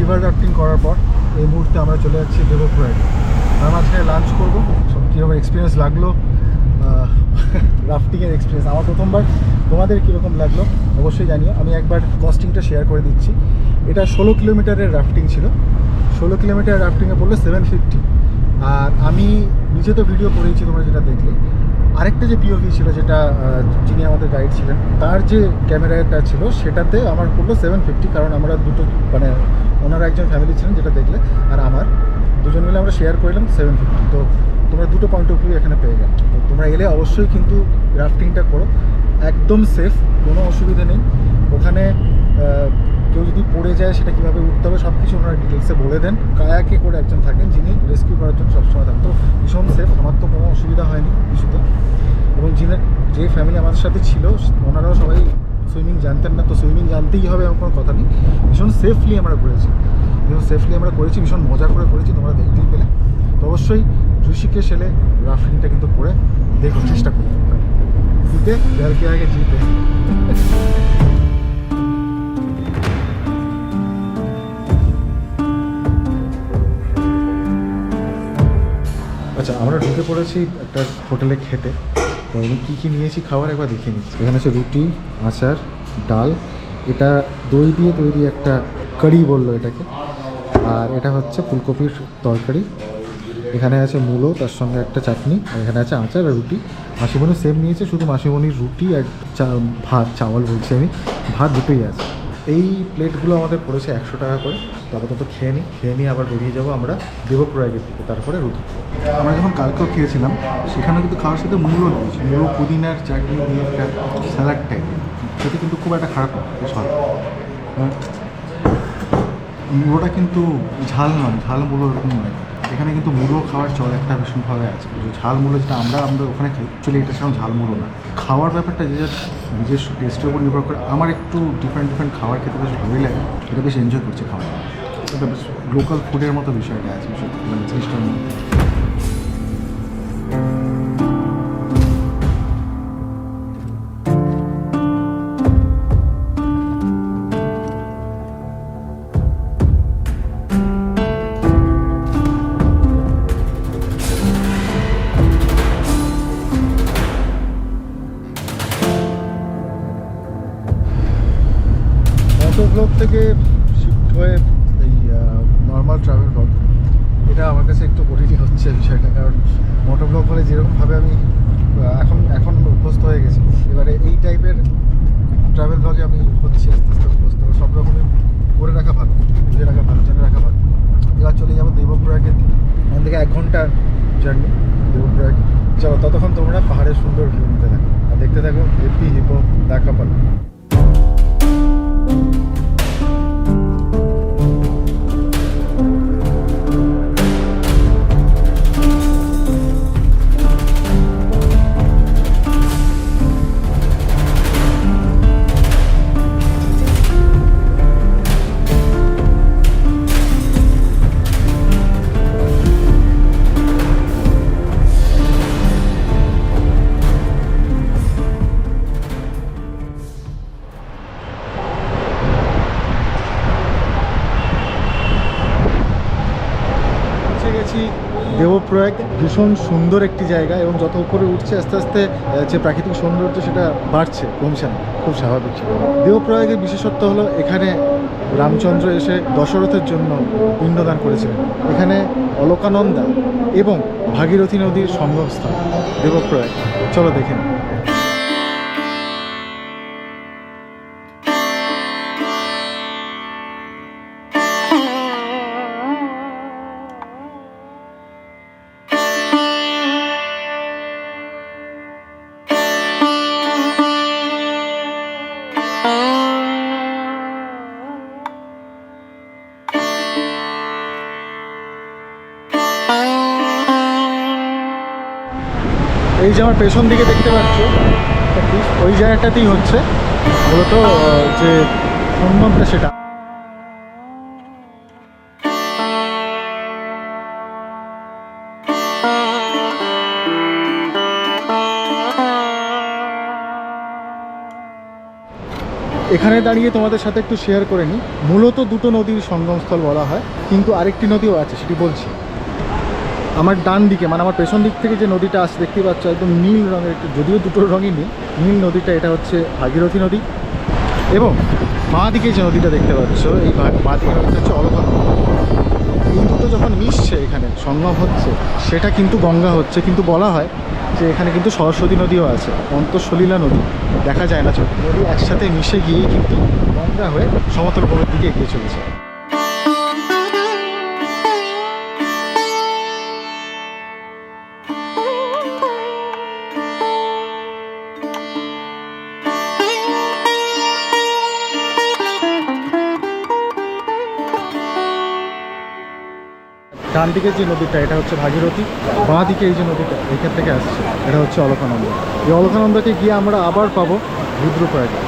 River rafting করার পর এই মুহূর্তে আমরা চলে যাচ্ছি দেবপ্রয়াগে। তার মাঝখানে লাঞ্চ করবো। সব কীরকম এক্সপিরিয়েন্স লাগলো রাফটিংয়ের এক্সপিরিয়েন্স, আমার প্রথমবার, তোমাদের কীরকম লাগলো অবশ্যই জানিও। আমি একবার কস্টিংটা শেয়ার করে দিচ্ছি। এটা 16 কিলোমিটারের রাফটিং ছিল। 16 কিলোমিটার রাফটিংয়ে পড়লো 750। আর আমি নিজে তো ভিডিও করেইছি, তোমরা যেটা দেখলে। আরেকটা যে পিওভি ছিল, যেটা যিনি আমাদের গাইড ছিলেন তার যে ক্যামেরাটা ছিল, সেটাতে আমার পড়লো 750। কারণ আমরা দুটো, মানে ওনারা একজন ফ্যামিলি ছিলেন যেটা দেখলে, আর আমার দুজন মিলে আমরা শেয়ার করলাম 750। তো তোমরা দুটো পয়েন্ট অফ ভিউ এখানে পেয়ে গেলে। তো তোমরা এলে অবশ্যই কিন্তু রাফটিংটা করো, একদম সেফ, কোনো অসুবিধা নেই। ওখানে কেউ যদি পড়ে যায় সেটা কীভাবে উঠতে হবে সব কিছু ওনারা ডিটেলসে বলে দেন। কায়াকে করে একজন থাকেন যিনি রেস্কিউ করার জন্য সবসময় থাকেন। তো ভীষণ সেফ, আমার তো কোনো অসুবিধা হয়নি কিছুতে। এবং যে ফ্যামিলি আমাদের সাথে ছিল ওনারাও সবাই সুইমিং জানতেন না, তো সুইমিং জানতেই হবে এমন কোনো কথা নেই। ভীষণ সেফলি আমরা করেছি, ভীষণ মজা করে করেছি, তোমরা দেখতেই পেলে। তো অবশ্যই ঋষিকেশ এলে রাফটিংটা কিন্তু করে দেখো, চেষ্টা করতে জিতে জলকে আগে জিতে। আচ্ছা, আমরা ঢুকে পড়েছি একটা হোটেলে খেতে। তো আমি কী কী নিয়েছি খাবার একবার দেখে নিচ্ছি। এখানে আছে রুটি, আচার, ডাল, এটা দই দিয়ে তৈরি একটা কারি বললো এটাকে, আর এটা হচ্ছে ফুলকপির তরকারি। এখানে আছে মূলো, তার সঙ্গে একটা চাটনি, আর এখানে আছে আচার আর রুটি। মাসিমণি সেম নিয়েছে, শুধু মাসিমণির রুটি আর ভাত, চাওয়াল বলছি আমি, ভাত দুটোই আছে। এই প্লেটগুলো আমাদের পড়েছে 100 টাকা করে। তো আপাতত খেয়ে নিয়ে আবার বেরিয়ে যাবো আমরা দেবপ্রয়াগের দিকে, তারপরে রুটি। আমরা যখন কালকেও খেয়েছিলাম সেখানে কিন্তু খাওয়ার সাথে মূলো দিয়েছি, মূলো পুদিনার চাটনি দিয়ে একটা স্যালাড টাইপ, সেটা কিন্তু খুব একটা খারাপ না, বেশ ভালো। মূলোটা কিন্তু ঝাল নয়, ঝাল মূলো এরকম নয়। এখানে কিন্তু মূলো খাওয়ার চল একটা ভীষণভাবে আছে। ঝাল মূলো যেটা আমরা ওখানে খাই, অ্যাকচুয়ালি এটা সেরকম ঝাল মূলো না। খাওয়ার ব্যাপারটা যে নিজস্ব টেস্টের উপর নির্ভর করে। আমার একটু ডিফারেন্ট খাবার খেতে বেশ ভালোই লাগে, এটা বেশ এনজয় করছি খাওয়া। এটা বেশ লোকাল ফুডের মতো বিষয়টা আছে, মানে জিনিসটার মধ্যে। ব্লগ থেকে শিফট হয়ে এই নর্মাল ট্রাভেল ব্লগ, এটা আমার কাছে একটু কঠিনই হচ্ছে বিষয়টা। কারণ মোটো ব্লগ হলে যেরকমভাবে আমি এখন অভ্যস্ত হয়ে গেছি, এবারে এই টাইপের ট্রাভেল ব্লগে আমি হচ্ছি আস্তে আস্তে অভ্যস্ত। সব রকমই করে রাখা ভালো, বুঝে রাখা ভালো, জেনে রাখা ভালো। এবার চলে যাবো দেবপ্রয়াগের দিকে। এখান থেকে 1 ঘন্টা জার্নি দেবপ্রয়াগ। চলো, ততক্ষণ তোমরা পাহাড়ের সুন্দর ভিউ নিতে থাকো আর দেখতে থাকো হেপি হিপো দেখা পাল। দেবপ্রয়াগ ভীষণ সুন্দর একটি জায়গা, এবং যত উপরে উঠছে আস্তে আস্তে যে প্রাকৃতিক সৌন্দর্য সেটা বাড়ছে, কমছে না, খুব স্বাভাবিক ছিল। দেবপ্রয়াগের বিশেষত্ব হলো এখানে রামচন্দ্র এসে দশরথের জন্য পিণ্ডদান করেছিলেন। এখানে অলকানন্দা এবং ভাগীরথী নদীর সঙ্গমস্থান দেবপ্রয়াগ। চলো দেখে নিই। এই যে আমার পেছন দিকে দেখতে পাচ্ছ, ওই জায়গাটাতেই হচ্ছে মূলত যে সঙ্গমটা সেটা। এখানে দাঁড়িয়ে তোমাদের সাথে একটু শেয়ার করে নিই। মূলত দুটো নদীর সঙ্গমস্থল বলা হয়, কিন্তু আরেকটি নদীও আছে, সেটি বলছি। আমার ডান দিকে মানে আমার পেছন দিক থেকে যে নদীটা আসছে দেখতে পাচ্ছ, একদম নীল রঙের, একটু যদিও দুটোর রঙই নীল, নীল নদীটা, এটা হচ্ছে ভাগীরথী নদী। এবং বাঁ দিকে যে নদীটা দেখতে পাচ্ছ, এই বাঁ দিকে নদীটা হচ্ছে অলকা নদী। এই দুটো যখন মিশছে, এখানে সঙ্গম হচ্ছে, সেটা কিন্তু গঙ্গা হচ্ছে। কিন্তু বলা হয় যে এখানে কিন্তু সরস্বতী নদীও আছে, অন্তঃসলীলা নদী, দেখা যায় না ছোট নদী, একসাথে মিশে গিয়ে কিন্তু গঙ্গা হয়ে সমতল ভূমির দিকে এগিয়ে চলেছে। ডান দিকে যে নদীটা, এটা হচ্ছে ভাগীরথী। বাঁ দিকে এই যে নদীটা এখান থেকে আসছে, এটা হচ্ছে অলকানন্দা। এই অলকানন্দাকে গিয়ে আমরা আবার পাবো রুদ্রপ্রয়াগে।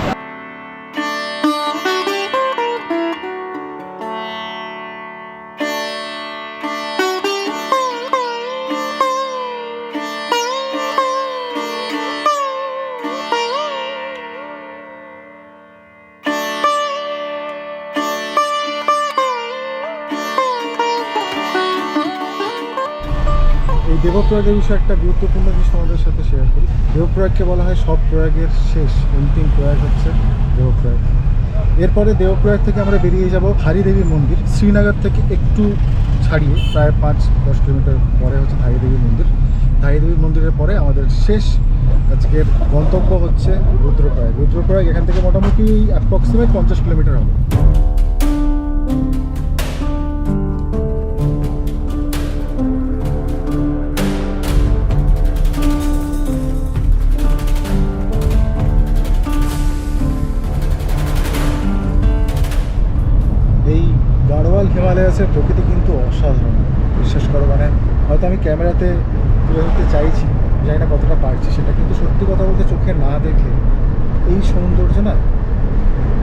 এই দেবপ্রয়াগের বিষয়ে একটা গুরুত্বপূর্ণ জিনিস তোমাদের সাথে শেয়ার করি। দেবপ্রয়াগকে বলা হয় সব প্রয়াগের শেষ, অন্তিম প্রয়াগ হচ্ছে দেবপ্রয়াগ। এরপরে দেবপ্রয়াগ থেকে আমরা বেরিয়ে যাব ধারী দেবীর মন্দির। শ্রীনগর থেকে একটু ছাড়িয়ে প্রায় 5-10 কিলোমিটার পরে হচ্ছে ধারী দেবীর মন্দির। ধারী দেবীর মন্দিরের পরে আমাদের শেষ আজকের গন্তব্য হচ্ছে রুদ্রপ্রয়াগ। রুদ্রপ্রয়াগ এখান থেকে মোটামুটি অ্যাপ্রক্সিমেট 50 কিলোমিটার হবে। হিমালয়াসের প্রকৃতি কিন্তু অসাধারণ, বিশ্বাস করো। মানে হয়তো আমি ক্যামেরাতে তুলে ধরতে চাইছি, জানি না কতটা পারছি সেটা, কিন্তু সত্যি কথা বলতে চোখে না দেখলে এই সৌন্দর্য না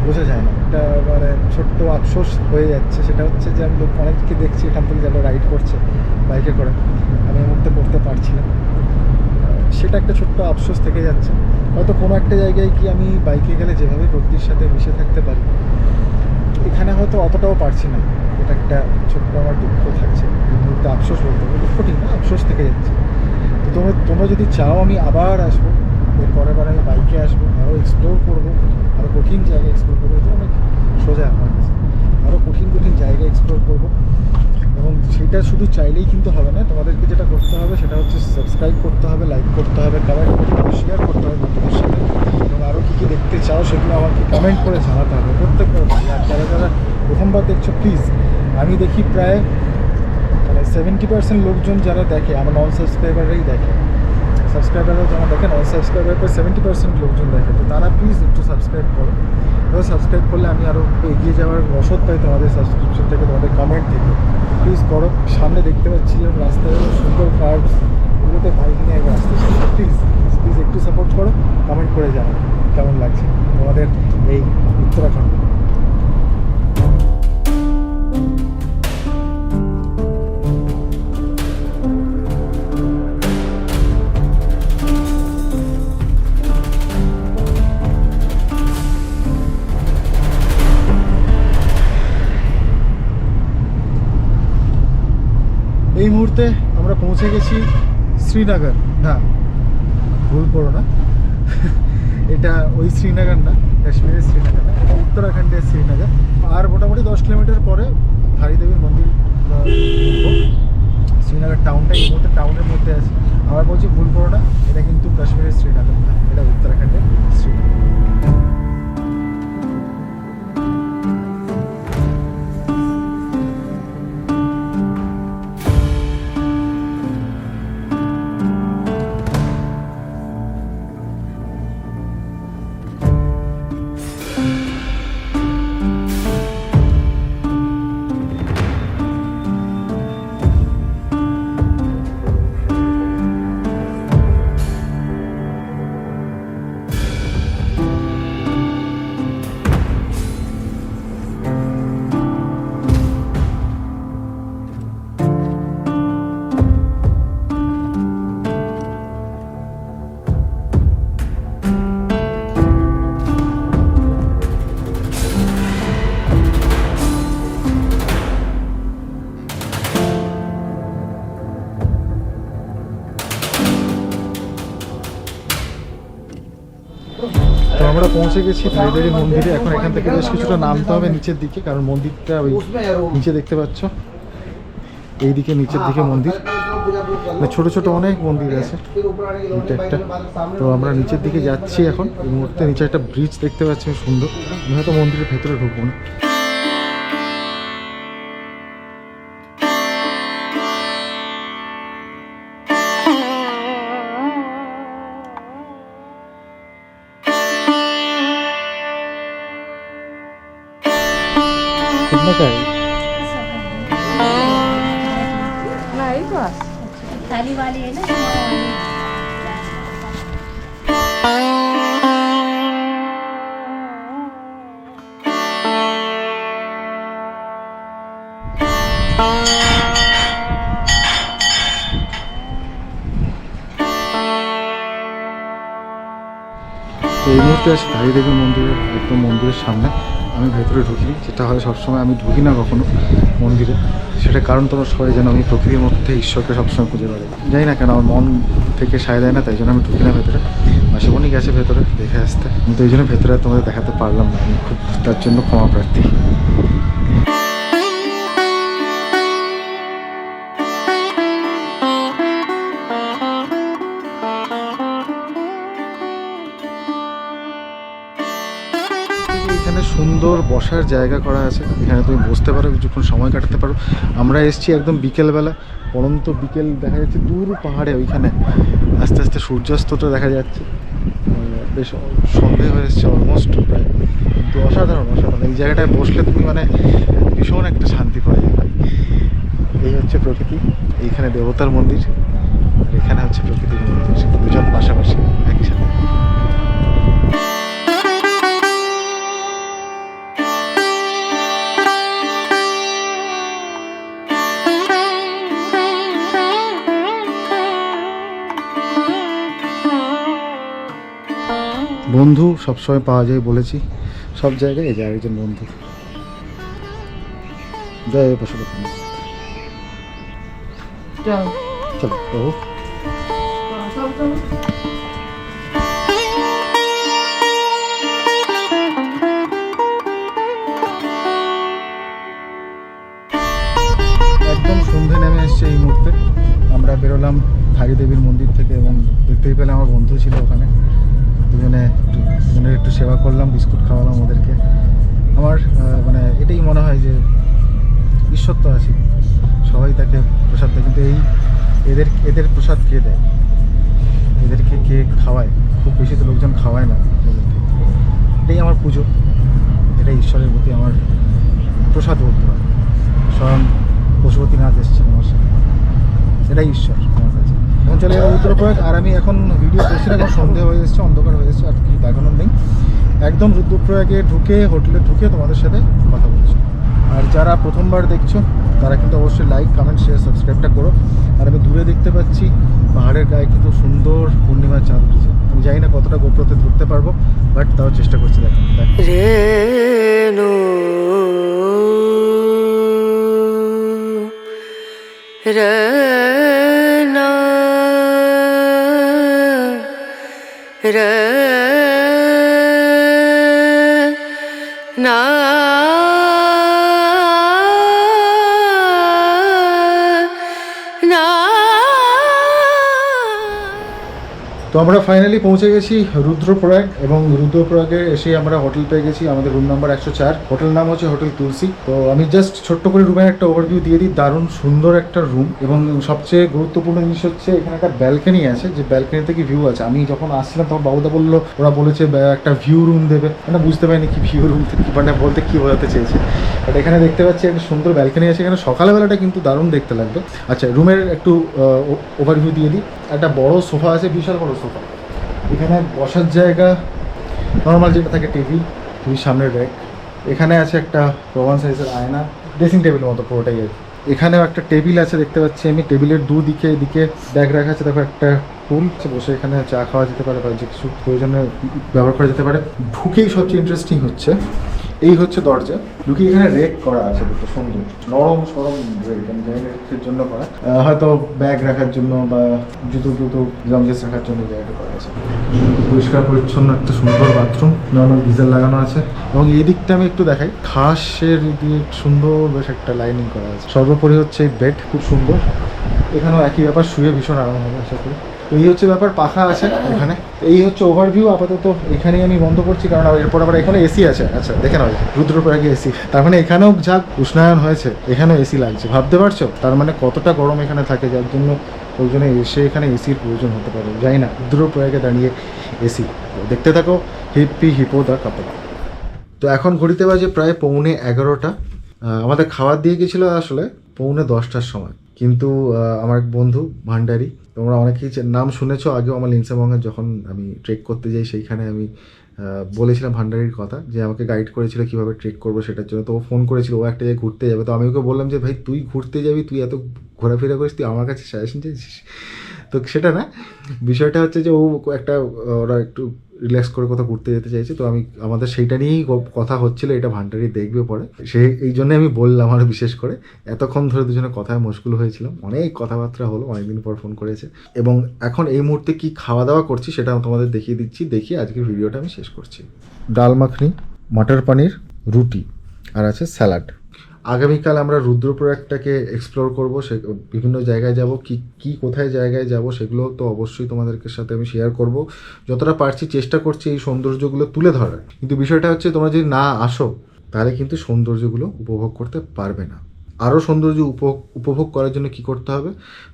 বোঝা যায় না। একটা মানে ছোট্ট আফসোস হয়ে যাচ্ছে, সেটা হচ্ছে যে আমি অনেককে দেখছি এখান থেকে যারা রাইড করছে বাইকে করে, আমি এই মুহূর্তে করতে পারছি না। সেটা একটা ছোট্ট আফসোস থেকে যাচ্ছে। হয়তো কোনো একটা জায়গায় কি আমি বাইকে গেলে যেভাবে প্রকৃতির সাথে মিশে থাকতে পারি, এখানে হয়তো অতটাও পারছি না। এটা একটা ছোট্ট আমার দুঃখ থাকছে, এই মুহূর্তে আফসোস বলতে হবে, দুঃখ ঠিক না, আফসোস থেকে যাচ্ছে। তো তোমরা যদি চাও আমি আবার আসবো, এর পরের বার আমি বাইকে আসবো, আরও এক্সপ্লোর করবো, আরও কঠিন জায়গা এক্সপ্লোর করবো। এটা অনেক সোজা আমার কাছে, আরও কঠিন কঠিন জায়গা এক্সপ্লোর করবো। এবং সেটা শুধু চাইলেই কিন্তু হবে না, তোমাদেরকে যেটা করতে হবে সেটা হচ্ছে সাবস্ক্রাইব করতে হবে, লাইক করতে হবে, কমেন্ট করতে হবে, শেয়ার করতে হবে বন্ধুদের সাথে। এবং আরও কী কী দেখতে চাও সেগুলো আমাকে কমেন্ট করে জানাতে হবে প্রত্যেকটা। আর যারা যারা প্রথমবার দেখছো প্লিজ, আমি দেখি প্রায় মানে 70% লোকজন যারা দেখে আমার নন সাবস্ক্রাইবাররাই দেখে। সাবস্ক্রাইবাররা যারা দেখে, নন সাবস্ক্রাইবার পর 70% লোকজন দেখে। তো তারা প্লিজ একটু সাবস্ক্রাইব করো। এবার সাবস্ক্রাইব করলে আমি আরও এগিয়ে যাওয়ার রসদ পাই তোমাদের সাবস্ক্রিপশন থেকে, তোমাদের কমেন্ট থেকে। প্লিজ করো। সামনে দেখতে পাচ্ছিলাম রাস্তায় সুন্দর কার্ভস, এগুলোতে বাইক নিয়ে একবার আসতে চাই। প্লিজ প্লিজ একটু সাপোর্ট করো, কমেন্ট করে জানাও কেমন লাগছে তোমাদের এই উত্তরাখণ্ড। এই মুহূর্তে আমরা পৌঁছে গেছি শ্রীনগর। না, ভুল করো না, এটা ওই শ্রীনগর না, কাশ্মীরের শ্রীনগর না, এটা উত্তরাখণ্ডের শ্রীনগর। আর মোটামুটি 10 কিলোমিটার পরে ধারী দেবীর মন্দির ঢুকবো। শ্রীনগর টাউনটা এই মুহূর্তে টাউনের মধ্যে আছে। আবার বলছি, ভুল করো না, এটা কিন্তু কাশ্মীরের শ্রীনগর না, এটা উত্তরাখণ্ডের শ্রীনগর। আমরা পৌঁছে গেছি ত্রিদেবী মন্দিরে। এখন এখান থেকে বেশ কিছুটা নামতে হবে নিচের দিকে, কারণ মন্দিরটা ওই নিচে দেখতে পাচ্ছ, এইদিকে নিচের দিকে মন্দির, মানে ছোট ছোট অনেক মন্দির আছে, এটা একটা। তো আমরা নিচের দিকে যাচ্ছি এখন। এই মুহূর্তে নিচে একটা ব্রিজ দেখতে পাচ্ছি সুন্দর। আমি হয়তো মন্দিরের ভেতরে ঢুকবো না। थाली वाली है ना। তো এই মুহূর্তে আছি ত্রিদেবী মন্দিরের একদম মন্দিরের সামনে। আমি ভেতরে ঢুকিনি, যেটা হয় সবসময় আমি ঢুকি না কখনো মন্দিরে। সেটা কারণ তোমরা সবাই জানো, আমি প্রকৃতির মধ্যে ঈশ্বরকে সবসময় খুঁজে বেড়াই। জানি না কেন আমার মন থেকে সায় দেয় না, তাই জন্য আমি ঢুকি না ভেতরে। মাসিমণি গেছে ভেতরে দেখে আসতে, কিন্তু এই জন্য ভেতরে তোমাদের দেখাতে পারলাম না। আমি খুব তার জন্য ক্ষমা প্রার্থী। এখানে সুন্দর বসার জায়গা করা আছে, এখানে তুমি বসতে পারো, কিছুক্ষণ সময় কাটাতে পারো। আমরা এসেছি একদম বিকেলবেলা, পরন্ত বিকেল দেখা যাচ্ছে দূর পাহাড়ে, ওইখানে আস্তে আস্তে সূর্যাস্তটা দেখা যাচ্ছে। বেশ সন্ধে হয়ে এসছে অলমোস্ট প্রায়, কিন্তু অসাধারণ অসাধারণ। এই জায়গাটায় বসলে তুমি মানে ভীষণ একটা শান্তি পাওয়া যাবে। এই হচ্ছে প্রকৃতি, এইখানে দেবতার মন্দির, আর এখানে হচ্ছে প্রকৃতির মন্দির, দুজন পাশাপাশি একই সাথে। বন্ধু সবসময় পাওয়া যায় বলেছি সব জায়গায়, এই যে আরেকজন বন্ধু। জয় পশুপতি। চলো বাবু। একদম সন্ধে নেমে এসছে এই মুহূর্তে। আমরা বেরোলাম ত্রিদেবীর মন্দির থেকে, এবং দেখতেই পেলে আমার বন্ধু ছিল ওখানে। দুজনের একটু সেবা করলাম, বিস্কুট খাওয়ালাম ওদেরকে। আমার মানে এটাই মনে হয় যে ঈশ্বর তো আছে, সবাই তাকে প্রসাদ দেয়, কিন্তু এদের প্রসাদ কে দেয়, এদেরকে কে খাওয়ায়? খুব বেশি তো লোকজন খাওয়ায় না। এটাই আমার পুজো, এটাই ঈশ্বরের প্রতি আমার প্রসাদ বলতে পারে। স্বয়ং পশুপতিনাথ এসছেন আমার সাথে, এটাই ঈশ্বর আমার কাছে। এখন চলে যাবো রুদ্রপ্রয়াগ। আর আমি এখন ভিডিও করছি না, এখন সন্ধে হয়ে এসছে, অন্ধকার হয়ে এসছে, আর কিছু দেখানোর নেই। একদম রুদ্রপ্রয়াগে ঢুকে, হোটেলে ঢুকে তোমাদের সাথে কথা বলছি। আর যারা প্রথমবার দেখছো তারা কিন্তু অবশ্যই লাইক, কমেন্ট, শেয়ার, সাবস্ক্রাইবটা করো। আর আমি দূরে দেখতে পাচ্ছি পাহাড়ের গায়ে কিন্তু সুন্দর পূর্ণিমার চাঁদ উঠেছে। আমি জানি না কতটা গোপ্রতে ধরতে পারবো, বাট তাও চেষ্টা করছি। দেখো তো আমরা ফাইনালি পৌঁছে গেছি রুদ্রপ্রয়াগ, এবং রুদ্রপ্রয়াগে এসে আমরা হোটেল পেয়ে গেছি। আমাদের রুম নাম্বার 104, হোটেল নাম হচ্ছে হোটেল তুলসী। তো আমি জাস্ট ছোট্ট করে রুমের একটা ওভারভিউ দিয়ে দিই। দারুণ সুন্দর একটা রুম, এবং সবচেয়ে গুরুত্বপূর্ণ জিনিস হচ্ছে এখানে একটা ব্যালকনি আছে, যে ব্যালকনি থেকে ভিউ আছে। আমি যখন আসছিলাম তখন বাবুদা বললো, ওরা বলেছে একটা ভিউ রুম দেবে, মানে বুঝতে পারিনি কি ভিউ রুম মানে বলতে কি বোঝাতে চেয়েছে। বাট এখানে দেখতে পাচ্ছি একটা সুন্দর ব্যালকনি আছে, এখানে সকালবেলাটা কিন্তু দারুণ দেখতে লাগবে। আচ্ছা, রুমের একটু ওভারভিউ দিয়ে দিই। একটা বড় সোফা আছে, বিশাল বড় সোফা। এখানে বসার জায়গা নর্মাল যেটা থাকে, টিভি সামনের র্যাক। এখানে আছে একটা প্রমাণ সাইজের আয়না, ড্রেসিং টেবিলের মতো পুরোটাই আর কি। এখানেও একটা টেবিল আছে দেখতে পাচ্ছি আমি। টেবিলের দুদিকে এদিকে ব্যাগ রাখা আছে, দেখো একটা টুল, বসে এখানে চা খাওয়া যেতে পারে বা যে কিছু প্রয়োজনে ব্যবহার করা যেতে পারে। ঢুকেই সবচেয়ে ইন্টারেস্টিং হচ্ছে এই হচ্ছে দরজা, লুকি এখানে রেক করা আছে, দেখতে সুন্দর নরম সরম রেক, আমি জানি না এর জন্য করা, হয়তো ব্যাগ রাখার জন্য বা জুতো লঙ্গেস রাখার জন্য জায়গাটা করা আছে। পরিষ্কার পরিচ্ছন্ন একটা সুন্দর বাথরুম, নর্মাল গিজার লাগানো আছে, এবং এই দিকটা আমি একটু দেখাই, ঘাসের দিয়ে সুন্দর বেশ একটা লাইনিং করা আছে। সর্বোপরি হচ্ছে এই বেড খুব সুন্দর, এখানেও একই ব্যাপার, শুয়ে ভীষণ আরাম হবে আশা করি। তো এই হচ্ছে ব্যাপার, পাখা আছে এখানে। এই হচ্ছে ওভারভিউ, আপাতত এখানেই আমি বন্ধ করছি, কারণ এরপর আবার এখানে এসি আছে। আচ্ছা দেখে নাও, রুদ্রপ্রয়াগে এসি, তার মানে এখানেও যা উষ্ণায়ন হয়েছে এখানেও এসি লাগছে, ভাবতে পারছো তার মানে কতটা গরম এখানে থাকে, যার জন্য ওই জন্য এসে এখানে এসির প্রয়োজন হতে পারে, জানি না, রুদ্রপ্রয়াগে দাঁড়িয়ে এসি। দেখতে থাকো হিপ্পি হিপো দ্য কাপল। তো এখন ঘড়িতে বাজে প্রায় 11:15। আমাদের খাবার দিয়ে গেছিলো আসলে 11:10টার সময়, কিন্তু আমার এক বন্ধু ভান্ডারি, তোমরা অনেকেই নাম শুনেছো, আগেও আমার লিনসামঙ্গে যখন আমি ট্রেক করতে যাই সেইখানে আমি বলেছিলাম ভান্ডারির কথা, যে আমাকে গাইড করেছিল কীভাবে ট্রেক করবো সেটার জন্য। তো ও ফোন করেছিল, ও একটা জায়গায় ঘুরতে যাবে, তো আমি ওকে বললাম যে ভাই তুই ঘুরতে যাবি, তুই এত ঘোরাফেরা করিস, তুই আমার কাছে সাজেশন চাইছিস? তো সেটা না, বিষয়টা হচ্ছে যে ও একটা, ওরা একটু রিল্যাক্স করে কোথাও ঘুরতে যেতে চাইছে, তো আমাদের সেইটা নিয়েই কথা হচ্ছিল, এটা ভান্ডারি দেখবে পরে, এই জন্য আমি বললাম। আর বিশেষ করে এতক্ষণ ধরে দুজনে কথায় মশগুল হয়েছিলাম, অনেক কথাবার্তা হলো, অনেকদিন পর ফোন করেছে। এবং এখন এই মুহূর্তে কি খাওয়া দাওয়া করছি সেটা তোমাদের দেখিয়ে দিচ্ছি, দেখিয়ে আজকের ভিডিওটা আমি শেষ করছি। ডাল মাখনি, মটর পনির, রুটি, আর আছে স্যালাড। আগামীকাল আমরা রুদ্রপ্রয়াগটাকে এক্সপ্লোর করব, সে বিভিন্ন জায়গায় যাব, কি কোথায় জায়গায় যাব সেগুলো তো অবশ্যই তোমাদেরকে সাথে আমি শেয়ার করব, যতটা পারছি চেষ্টা করছি এই সৌন্দর্যগুলো তুলে ধরার। কিন্তু বিষয়টা হচ্ছে তোমরা যদি না আসো তাহলে কিন্তু সৌন্দর্যগুলো উপভোগ করতে পারবে না। আরও সৌন্দর্য উপভোগ করার জন্য কি করতে হবে,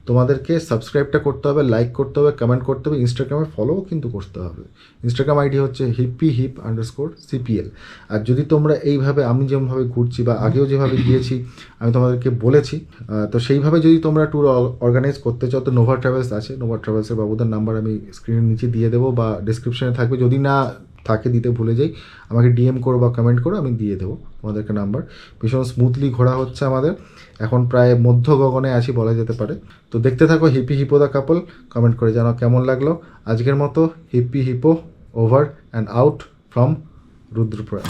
তোমাদেরকে সাবস্ক্রাইবটা করতে হবে, লাইক করতে হবে, কমেন্ট করতে হবে, ইনস্টাগ্রামে ফলোও কিন্তু করতে হবে। ইনস্টাগ্রাম আইডি হচ্ছে hippyhip_CPL। আর যদি তোমরা এইভাবে আমি যেভাবে ঘুরছি বা আগেও যেভাবে গিয়েছি আমি তোমাদেরকে বলেছি, তো সেইভাবে যদি তোমরা ট্যুর অর্গানাইজ করতে চাও, তো নোভা ট্রাভেলস আছে, নোভা ট্রাভেলসের বাবুদের নাম্বার আমি স্ক্রিনের নিচে দিয়ে দেবো বা ডিসক্রিপশনে থাকবে, যদি না থাকে দিতে ভুলে যাই আমাকে ডিএম করো বা কমেন্ট করো, আমি দিয়ে দেবো তোমাদেরকে নাম্বার। ভীষণ স্মুথলি ঘোরা হচ্ছে আমাদের, এখন প্রায় মধ্য গগনে আছি বলা যেতে পারে। তো দেখতে থাকো Hippie Hippo the couple, comment করে জানাও কেমন লাগলো। আজকের মতো Hippie Hippo over and out from Rudraprayag.